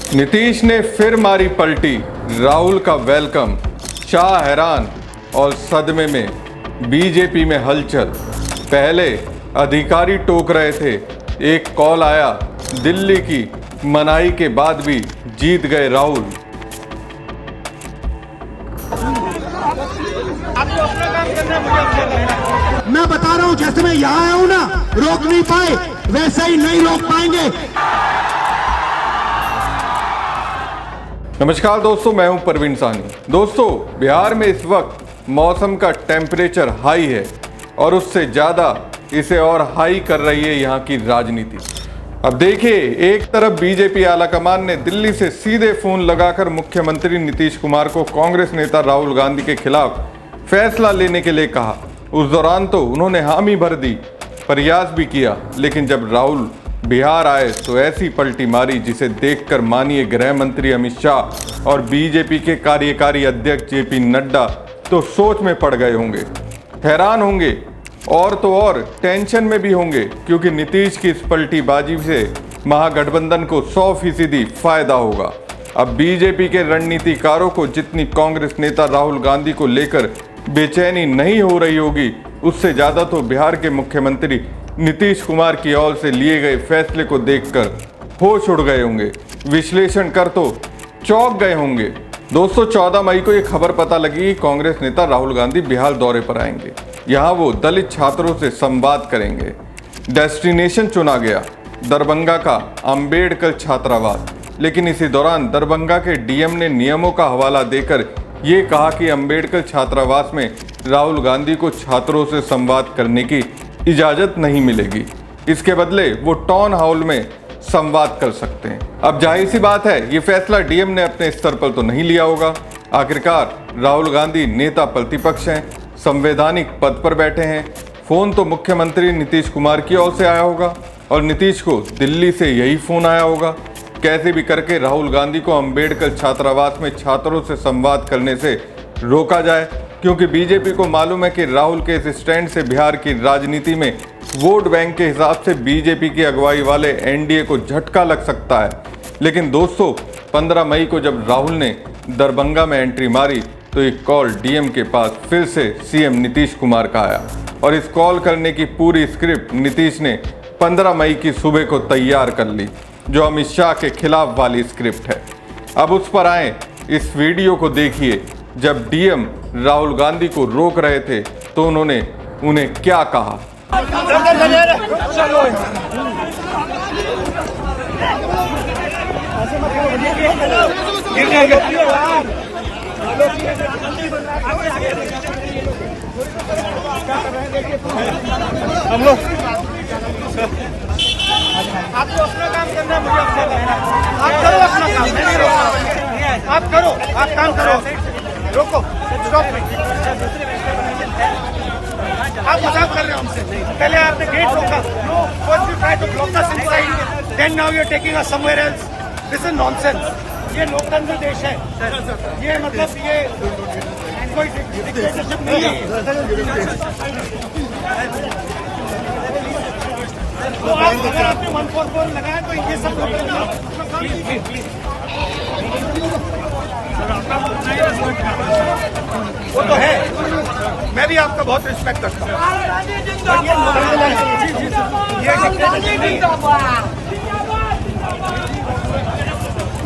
नीतीश ने फिर मारी पलटी, राहुल का वेलकम, शाह हैरान और सदमे में। बीजेपी में हलचल। पहले अधिकारी टोक रहे थे, एक कॉल आया, दिल्ली की मनाही के बाद भी जीत गए राहुल। मैं बता रहा हूं, जैसे मैं यहां आया हूं ना, रोक नहीं पाए, वैसे ही नहीं रोक पाएंगे। नमस्कार दोस्तों, मैं हूं परवीन साहनी। दोस्तों, बिहार में इस वक्त मौसम का टेम्परेचर हाई है और उससे ज़्यादा इसे और हाई कर रही है यहाँ की राजनीति। अब देखिए, एक तरफ बीजेपी आलाकमान ने दिल्ली से सीधे फोन लगाकर मुख्यमंत्री नीतीश कुमार को कांग्रेस नेता राहुल गांधी के खिलाफ फैसला लेने के लिए कहा। उस दौरान तो उन्होंने हामी भर दी, प्रयास भी किया, लेकिन जब राहुल बिहार आए तो ऐसी पलटी मारी जिसे देखकर मानिए गृह मंत्री अमित शाह और बीजेपी के कार्यकारी अध्यक्ष जेपी नड्डा तो सोच में पड़ गए होंगे, हैरान होंगे और तो और टेंशन में भी होंगे, क्योंकि नीतीश की इस पलटीबाजी से महागठबंधन को 100% फायदा होगा। अब बीजेपी के रणनीतिकारों को जितनी कांग्रेस नेता राहुल गांधी को लेकर बेचैनी नहीं हो रही होगी, उससे ज्यादा तो बिहार के मुख्यमंत्री नीतीश कुमार की ओर से लिए गए फैसले को देखकर होश उड़ गए होंगे, विश्लेषण कर तो चौंक गए होंगे। दोस्तों, 14 मई को ये खबर पता लगी कि कांग्रेस नेता राहुल गांधी बिहार दौरे पर आएंगे। यहाँ वो दलित छात्रों से संवाद करेंगे। डेस्टिनेशन चुना गया दरभंगा का अंबेडकर छात्रावास, लेकिन इसी दौरान दरभंगा के डीएम ने नियमों का हवाला देकर ये कहा कि अंबेडकर छात्रावास में राहुल गांधी को छात्रों से संवाद करने की इजाज़त नहीं मिलेगी। इसके बदले वो टाउन हॉल में संवाद कर सकते हैं। अब जाहिर सी बात है, ये फैसला डीएम ने अपने स्तर पर तो नहीं लिया होगा। आखिरकार राहुल गांधी नेता प्रतिपक्ष हैं, संवैधानिक पद पर बैठे हैं। फोन तो मुख्यमंत्री नीतीश कुमार की ओर से आया होगा और नीतीश को दिल्ली से यही फोन आया होगा। कैसे भी करके राहुल गांधी को अंबेडकर छात्रावास में छात्रों से संवाद करने से रोका जाए, क्योंकि बीजेपी को मालूम है कि राहुल के इस स्टैंड से बिहार की राजनीति में वोट बैंक के हिसाब से बीजेपी की अगुवाई वाले एनडीए को झटका लग सकता है। लेकिन दोस्तों, 15 मई को जब राहुल ने दरभंगा में एंट्री मारी तो एक कॉल डीएम के पास फिर से सीएम नीतीश कुमार का आया और इस कॉल करने की पूरी स्क्रिप्ट नीतीश ने 15 मई की सुबह को तैयार कर ली, जो अमित शाह के खिलाफ वाली स्क्रिप्ट है। अब उस पर आए, इस वीडियो को देखिए। जब डीएम राहुल गांधी को रोक रहे थे तो उन्होंने उन्हें क्या कहा। हम लोग आपको अपना काम करना है, मुझे अपना करना है। आप करो अपना काम, मैं नहीं रोका। आप करो, आप काम करो। रोको, स्टॉप। आप मजाक कर रहे हो हमसे। पहले आपने गेट रोका। No, first you try to block us inside, then now you are taking us somewhere else. This is nonsense. ये लोकतंत्र देश है। ये मतलब ये कोई डिक्टेटरशिप नहीं है। तो आप अगर आपने 144 लगाया तो ये सब वो तो है। मैं भी आपका बहुत रिस्पेक्ट करता हूँ।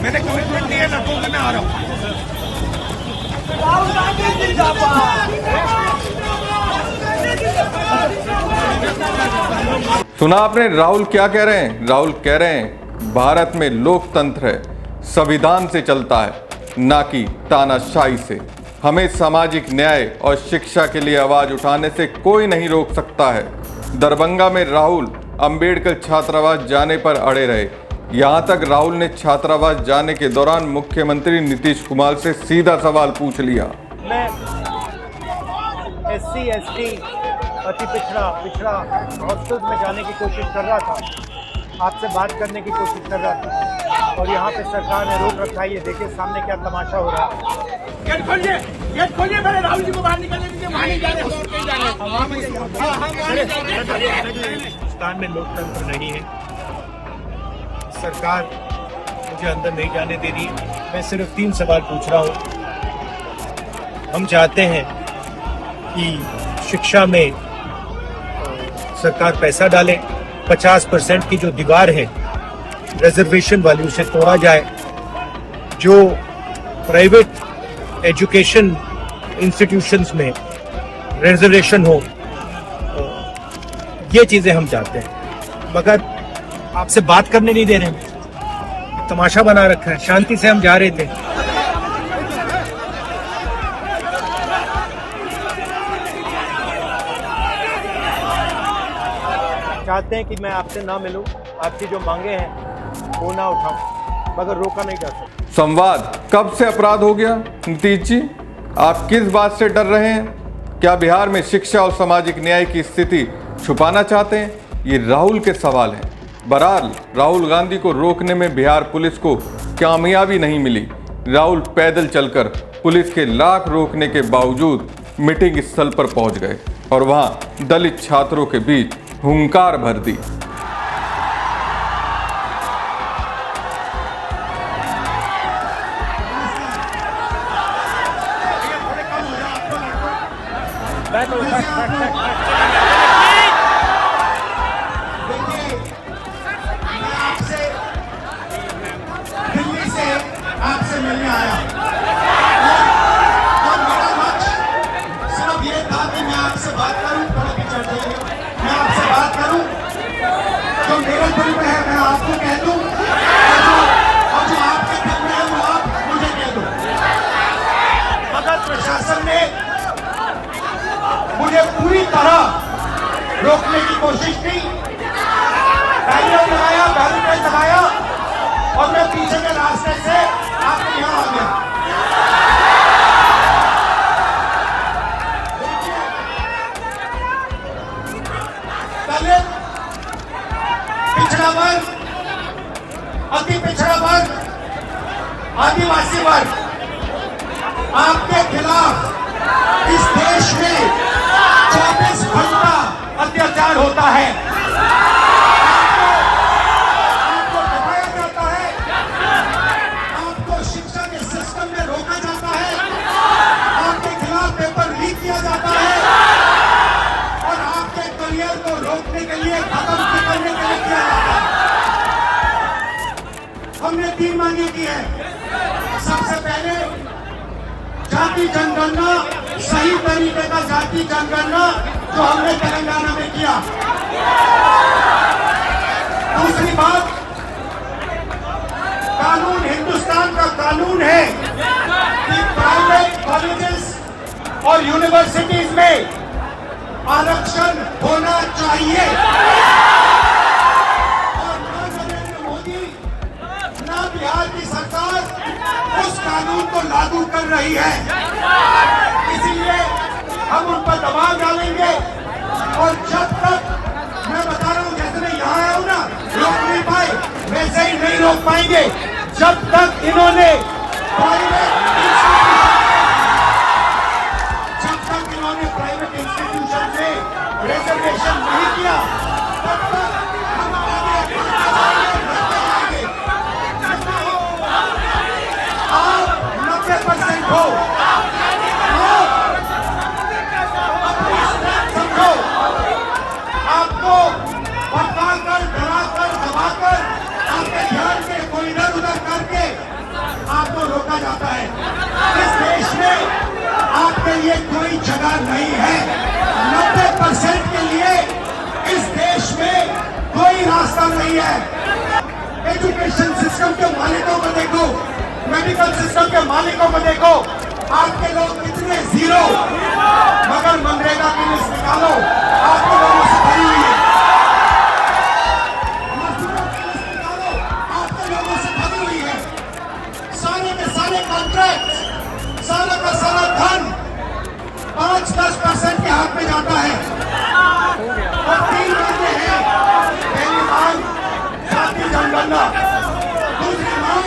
मैंने कमिटमेंट दिया ना, तो मैं आ रहा हूँ। सुना आपने राहुल क्या कह रहे हैं? राहुल कह रहे हैं भारत में लोकतंत्र है, संविधान से चलता है, ना कि तानाशाही से। हमें सामाजिक न्याय और शिक्षा के लिए आवाज उठाने से कोई नहीं रोक सकता है। दरभंगा में राहुल अंबेडकर छात्रावास जाने पर अड़े रहे। यहाँ तक राहुल ने छात्रावास जाने के दौरान मुख्यमंत्री नीतीश कुमार से सीधा सवाल पूछ लिया। मैं SC ST अति पिछड़ा हॉस्टल्स में जाने की कोशिश कर रहा था, आपसे बात करने की कोशिश कर रहा था, और यहाँ पे सरकार ने रोक रखा है। ये देखिए सामने क्या तमाशा हो रहा है। गेट खोलिए पहले, राहुल जी को बाहर निकलने दीजिए। वहाँ नहीं जाने, हिंदुस्तान में लोकतंत्र नहीं है। सरकार मुझे अंदर नहीं जाने दे रही है। मैं सिर्फ 3 सवाल पूछ रहा हूँ। हम चाहते हैं कि शिक्षा में सरकार पैसा डाले, 50% की जो दीवार है रिजर्वेशन वाली उसे तोड़ा जाए, जो प्राइवेट एजुकेशन इंस्टीट्यूशंस में रिजर्वेशन हो, ये चीज़ें हम चाहते हैं। मगर आपसे बात करने नहीं दे रहे हैं, तमाशा बना रखा है। शांति से हम जा रहे थे। चाहते हैं कि मैं आपसे ना मिलूं, आपकी जो मांगे हैं वो ना उठाऊं, मगर रोका नहीं जा सकता। संवाद कब से अपराध हो गया? नीतीश जी, आप किस बात से डर रहे हैं? क्या बिहार में शिक्षा और सामाजिक न्याय की स्थिति छुपाना चाहते हैं? ये राहुल के सवाल हैं। बहरहाल राहुल गांधी को रोकने में बिहार पुलिस को कामयाबी नहीं मिली। राहुल पैदल चलकर पुलिस के लाख रोकने के बावजूद मीटिंग स्थल पर पहुंच गए और वहां दलित छात्रों के बीच हुंकार भर दी। दिल्ली से आपसे मिलने आया और मेरा लक्ष्य सिर्फ ये था कि मैं आपसे बात करूं, थोड़ा पिक्चर चाहिए, मैं आपसे बात करूं, जो मेरे दिल में है मैं आपको कह दूं, और जो आपके दिल में है वो आप मुझे कह दो। मगर प्रशासन ने मुझे पूरी तरह रोकने की कोशिश की, बैरियर लगाया और मैं पीछे के रास्ते से आपके यहाँ आ गया। दलित, पिछड़ा वर्ग, अति पिछड़ा वर्ग, आदिवासी वर्ग, आपके खिलाफ इस देश में 24 घंटा अत्याचार होता है। आपको दबाया जाता है, आपको शिक्षा के सिस्टम में रोका जाता है, आपके खिलाफ पेपर लीक किया जाता है और आपके करियर को रोकने के लिए, खत्म करने के लिए किया जाता है। हमने 3 मांगे की है। सबसे पहले जाति जनगणना, सही तरीके का जाति जनगणना जो हमने तेलंगाना में किया। दूसरी बात, कानून हिंदुस्तान का कानून है कि प्राइवेट कॉलेजेस और यूनिवर्सिटीज में आरक्षण होना चाहिए। और ना नरेंद्र मोदी, ना बिहार की सरकार उस कानून को लागू कर रही है। इसीलिए हम उन पर दबाव डालेंगे और जब तक, मैं बता रहा हूं, जैसे मैं यहाँ आया हूं ना, रोक नहीं पाए, वैसे ही नहीं रोक पाएंगे जब तक इन्होंने प्राइवेट इंस्टीट्यूशन में रिजर्वेशन नहीं किया, तब तक हम आगे बढ़ते आप 90% हो, समझो, आपको भटकाकर, डराकर, दबाकर, आपके ध्यान से कोई इधर उधर करके आपको रोका जाता है। इस देश में आपके लिए कोई जगह नहीं है। 90% के लिए इस देश में कोई रास्ता नहीं है। एजुकेशन सिस्टम के मालिकों को देखो, मेडिकल सिस्टम के मालिकों को देखो, आपके लोग कितने जीरो, मगर मनरेगा की लिस्ट निकालो, आपके लोगों से भरी हुई है। मजदूरों की लिस्ट निकालो, आपके लोगों से भरी हुई है। सारे के सारे कॉन्ट्रैक्ट, सारा का सारा धन 5-10% के हाथ में जाता है। और 3 मांगे हैं। पहली मांग जाति जनगणना, दूसरी मांग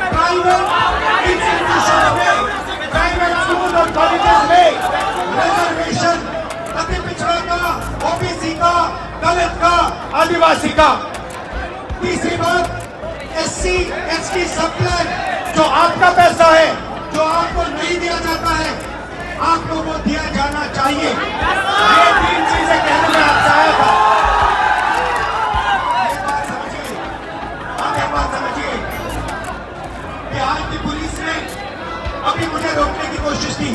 प्राइवेट इंस्टीट्यूशन में, प्राइवेट स्कूल और कॉलेजेस में रिजर्वेशन, अति पिछड़ा का, ओबीसी का, दलित का, आदिवासी का। तीसरी बात SC ST सब प्लान जो आपका पैसा है, जो आपको नहीं दिया जाता है, आपको वो दिया जाना चाहिए। ये 3 चीजें कहने में आपसे आया था। ये बात समझिए, आप एक बात समझिए कि आज की पुलिस ने अभी मुझे रोकने की कोशिश की,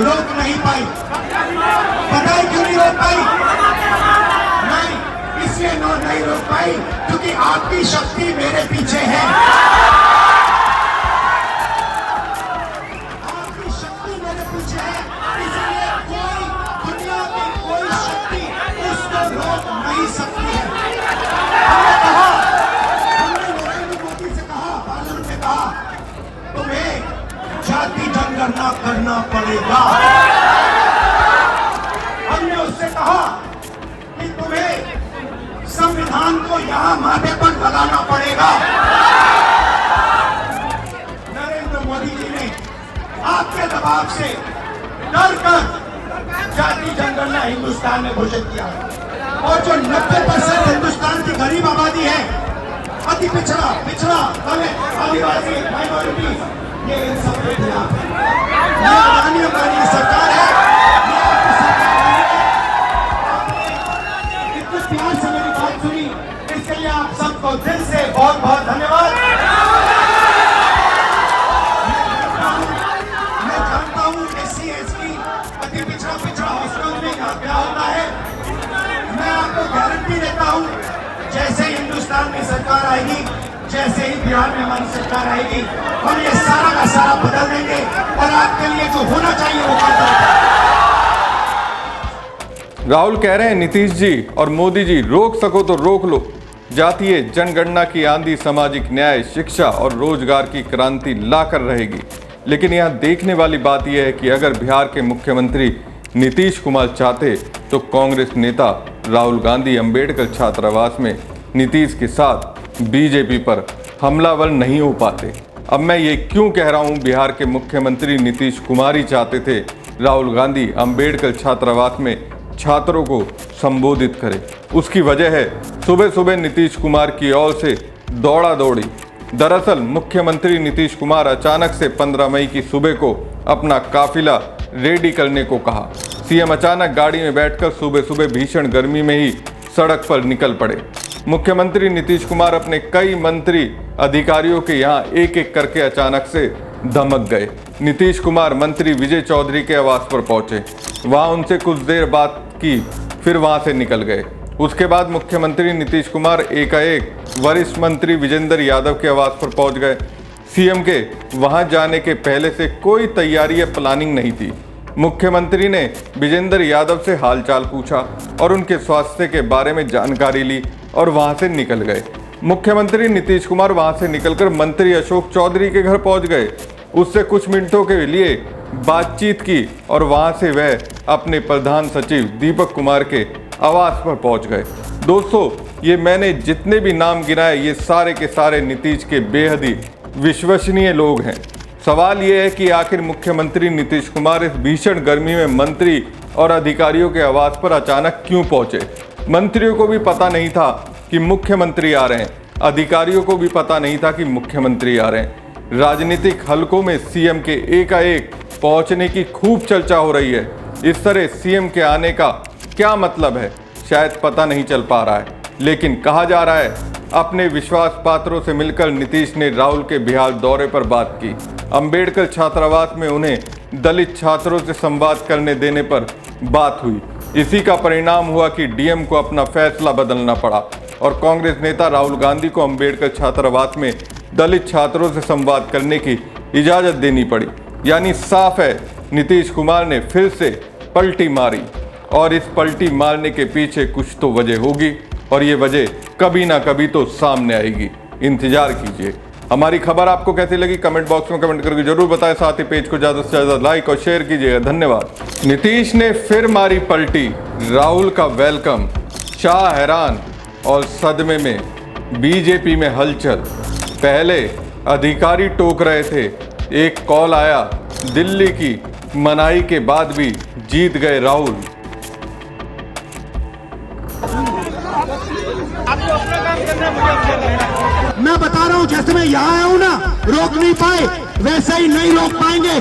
रोक नहीं पाई। पता है क्यों नहीं रोक पाई? नहीं, इसलिए नहीं रोक पाई क्योंकि आपकी शक्ति मेरे पीछे है। आपकी शक्ति मेरे पीछे है, इसलिए कोई दुनिया की कोई शक्ति उसको रोक नहीं सकती है। हमने कहा, हमने नरेंद्र मोदी से कहा, पार्लियामेंट में कहा, तुम्हें जाति जनगणना करना पड़ेगा। हमने उससे कहा कि तुम्हें संविधान को यहां माथे पर लगाना पड़ेगा। नरेंद्र मोदी जी ने आपके दबाव से डर कर जाति जनगणना हिंदुस्तान में घोषित किया। और जो 90% हिंदुस्तान की गरीब आबादी है, अति पिछड़ा, दलित, आदिवासी, माइनॉरिटी, ये इन सब के खिलाफ है। ये अदानी अंबानी की सरकार है, ये आपकी सरकार नहीं है। आपने इतने प्यार से मेरी बात सुनी, इसके लिए आप सबको दिल से बहुत बहुत धन्यवाद। मैं जानता हूँ SC ST अति पिछड़ा हॉस्टल में क्या होता है। मैं आपको गारंटी देता हूँ, जैसे ही हिंदुस्तान में सरकार आएगी, जैसे ही बिहार में हमारी सरकार आएगी, हम ये सारा का सारा बदल देंगे और आपके लिए जो होना चाहिए वो कर देंगे। राहुल कह रहे हैं नीतीश जी और मोदी जी, रोक सको तो रोक लो। जातीय जनगणना की आंधी सामाजिक न्याय, शिक्षा और रोजगार की क्रांति लाकर रहेगी। लेकिन यहाँ देखने वाली बात यह है कि अगर बिहार के मुख्यमंत्री नीतीश कुमार चाहते तो कांग्रेस नेता राहुल गांधी अंबेडकर छात्रावास में नीतीश के साथ बीजेपी पर हमलावर नहीं हो पाते। अब मैं ये क्यों कह रहा हूँ, बिहार के मुख्यमंत्री नीतीश कुमार ही चाहते थे राहुल गांधी अंबेडकर छात्रावास में छात्रों को संबोधित करे। उसकी वजह है सुबह सुबह नीतीश कुमार की ओर से दौड़ा दौड़ी। दरअसल मुख्यमंत्री नीतीश कुमार अचानक से 15 मई की सुबह को अपना काफिला रेडी करने को कहा। सीएम अचानक गाड़ी में बैठकर सुबह सुबह भीषण गर्मी में ही सड़क पर निकल पड़े। मुख्यमंत्री नीतीश कुमार अपने कई मंत्री अधिकारियों के यहाँ एक एक करके अचानक से धमक गए। नीतीश कुमार मंत्री विजय चौधरी के आवास पर पहुंचे, वहां उनसे कुछ देर बात की, फिर वहां से निकल गए। उसके बाद मुख्यमंत्री नीतीश कुमार एकाएक वरिष्ठ मंत्री विजेंद्र यादव के आवास पर पहुंच गए। सीएम के वहां जाने के पहले से कोई तैयारी या प्लानिंग नहीं थी। मुख्यमंत्री ने विजेंद्र यादव से हालचाल पूछा और उनके स्वास्थ्य के बारे में जानकारी ली और वहां से निकल गए। मुख्यमंत्री नीतीश कुमार वहां से निकलकर मंत्री अशोक चौधरी के घर पहुंच गए। उससे कुछ मिनटों के लिए बातचीत की और वहां से वह अपने प्रधान सचिव दीपक कुमार के आवास पर पहुंच गए। दोस्तों, ये मैंने जितने भी नाम गिनाए, ये सारे के सारे नीतीश के बेहद ही विश्वसनीय लोग हैं। सवाल ये है कि आखिर मुख्यमंत्री नीतीश कुमार इस भीषण गर्मी में मंत्री और अधिकारियों के आवास पर अचानक क्यों पहुंचे? मंत्रियों को भी पता नहीं था कि मुख्यमंत्री आ रहे हैं, अधिकारियों को भी पता नहीं था कि मुख्यमंत्री आ रहे हैं। राजनीतिक हलकों में सीएम के एकाएक पहुंचने की खूब चर्चा हो रही है। इस तरह सीएम के आने का क्या मतलब है, शायद पता नहीं चल पा रहा है, लेकिन कहा जा रहा है अपने विश्वास पात्रों से मिलकर नीतीश ने राहुल के बिहार दौरे पर बात की। अंबेडकर छात्रावास में उन्हें दलित छात्रों से संवाद करने देने पर बात हुई। इसी का परिणाम हुआ कि डीएम को अपना फैसला बदलना पड़ा और कांग्रेस नेता राहुल गांधी को अंबेडकर छात्रावास में दलित छात्रों से संवाद करने की इजाज़त देनी पड़ी। यानी साफ है, नीतीश कुमार ने फिर से पलटी मारी और इस पलटी मारने के पीछे कुछ तो वजह होगी और ये वजह कभी ना कभी तो सामने आएगी। इंतजार कीजिए। हमारी खबर आपको कैसी लगी कमेंट बॉक्स में कमेंट करके जरूर बताएं। साथ ही पेज को ज़्यादा से ज़्यादा लाइक और शेयर कीजिएगा। धन्यवाद। नीतीश ने फिर मारी पलटी, राहुल का वेलकम, शाह हैरान और सदमे में, बीजेपी में हलचल। पहले अधिकारी टोक रहे थे, एक कॉल आया, दिल्ली की मनाही के बाद भी जीत गए राहुल। आपको अपना काम करना है, मुझे अपना करना है। रहा हूं, जैसे मैं यहाँ आया हूं ना, रोक नहीं पाए, वैसे ही नहीं रोक पाएंगे।